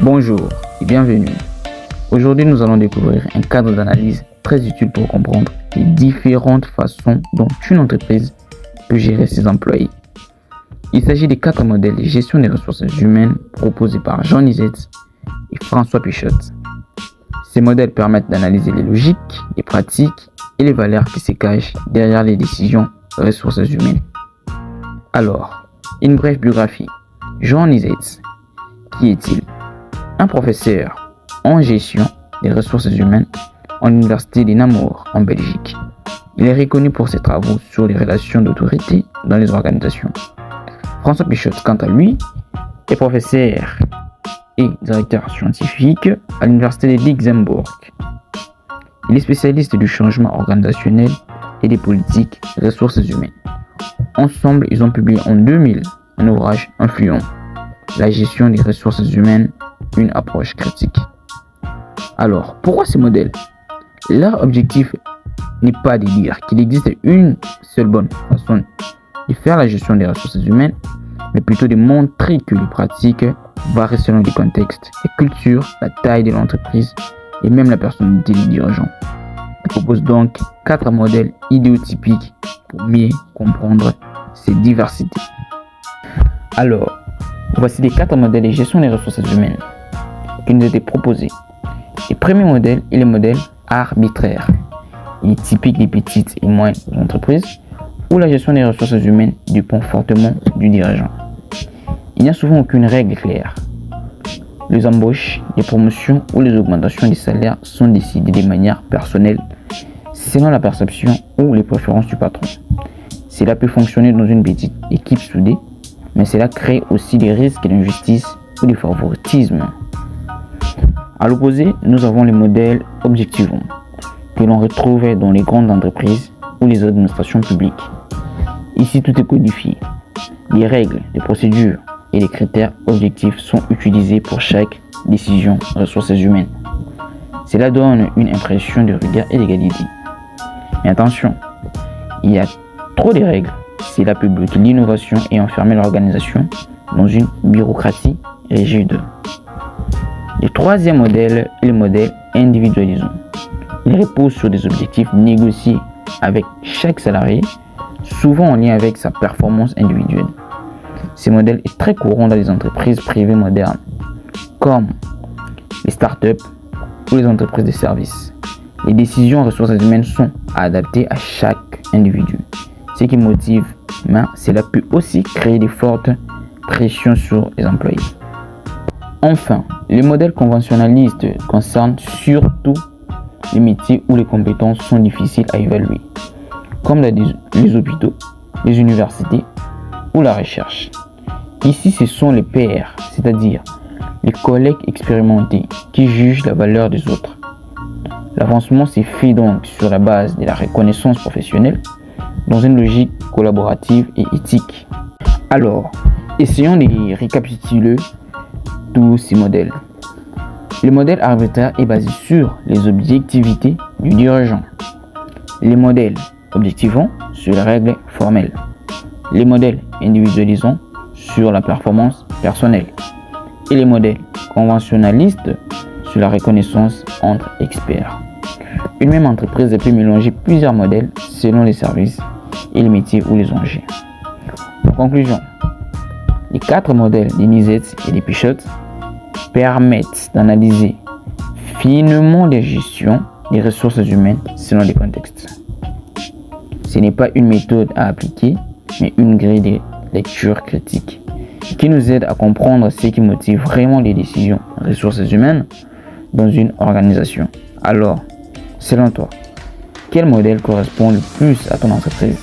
Bonjour et bienvenue. Aujourd'hui, nous allons découvrir un cadre d'analyse très utile pour comprendre les différentes façons dont une entreprise peut gérer ses employés. Il s'agit des 4 modèles de gestion des ressources humaines proposés par Jean Nizetz et François Pichotte. Ces modèles permettent d'analyser les logiques, les pratiques et les valeurs qui se cachent derrière les décisions de ressources humaines. Alors, une brève biographie. Jean Nizetz, qui est-il? Un professeur en gestion des ressources humaines à l'université de Namur en Belgique. Il est reconnu pour ses travaux sur les relations d'autorité dans les organisations. François Pichotte, quant à lui, est professeur et directeur scientifique à l'université de Luxembourg. Il est spécialiste du changement organisationnel et des politiques des ressources humaines. Ensemble, ils ont publié en 2000 un ouvrage influent, La gestion des ressources humaines, une approche critique. Alors, pourquoi ces modèles? Leur objectif n'est pas de dire qu'il existe une seule bonne façon de faire la gestion des ressources humaines, mais plutôt de montrer que les pratiques varient selon les contextes, les cultures, la taille de l'entreprise et même la personnalité des dirigeants. Il propose donc 4 modèles idéotypiques pour mieux comprendre ces diversités. Alors, voici les 4 modèles de gestion des ressources humaines qui nous étaient proposés. Le premier modèle est le modèle arbitraire. Il est typique des petites et moyennes entreprises où la gestion des ressources humaines dépend fortement du dirigeant. Il n'y a souvent aucune règle claire. Les embauches, les promotions ou les augmentations des salaires sont décidées de manière personnelle selon la perception ou les préférences du patron. Cela peut fonctionner dans une petite équipe soudée, mais cela crée aussi des risques d'injustice ou de favoritisme. À l'opposé, nous avons les modèles objectivants que l'on retrouve dans les grandes entreprises ou les administrations publiques. Ici, tout est codifié. Les règles, les procédures et les critères objectifs sont utilisés pour chaque décision ressources humaines. Cela donne une impression de rigueur et d'égalité. Mais attention, il y a trop de règles. Cela peut bloquer l'innovation et enfermer l'organisation dans une bureaucratie rigide. Le troisième modèle est le modèle individualisant. Il repose sur des objectifs négociés avec chaque salarié, souvent en lien avec sa performance individuelle. Ce modèle est très courant dans les entreprises privées modernes, comme les startups ou les entreprises de services. Les décisions en ressources humaines sont adaptées à chaque individu, ce qui motive, mais cela peut aussi créer de fortes pressions sur les employés. Enfin, les modèles conventionnalistes concernent surtout les métiers où les compétences sont difficiles à évaluer, comme les hôpitaux, les universités ou la recherche. Ici, ce sont les pairs, c'est-à-dire les collègues expérimentés qui jugent la valeur des autres. L'avancement s'est fait donc sur la base de la reconnaissance professionnelle dans une logique collaborative et éthique. Alors, essayons de récapituler tous ces modèles. Le modèle arbitraire est basé sur les objectivités du dirigeant. Les modèles objectivants sur les règles formelles. Les modèles individualisants sur la performance personnelle. Et les modèles conventionnalistes sur la reconnaissance entre experts. Une même entreprise peut mélanger plusieurs modèles selon les services et les métiers ou les enjeux. En conclusion, les 4 modèles de Nizetz et de Pichotte permettent d'analyser finement les gestions des ressources humaines selon les contextes. Ce n'est pas une méthode à appliquer, mais une grille de lecture critique qui nous aide à comprendre ce qui motive vraiment les décisions en ressources humaines dans une organisation. Alors, selon toi, quel modèle correspond le plus à ton entreprise,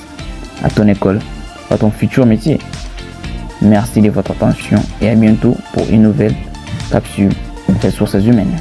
à ton école, à ton futur métier? Merci de votre attention et à bientôt pour une nouvelle capsule ressources humaines.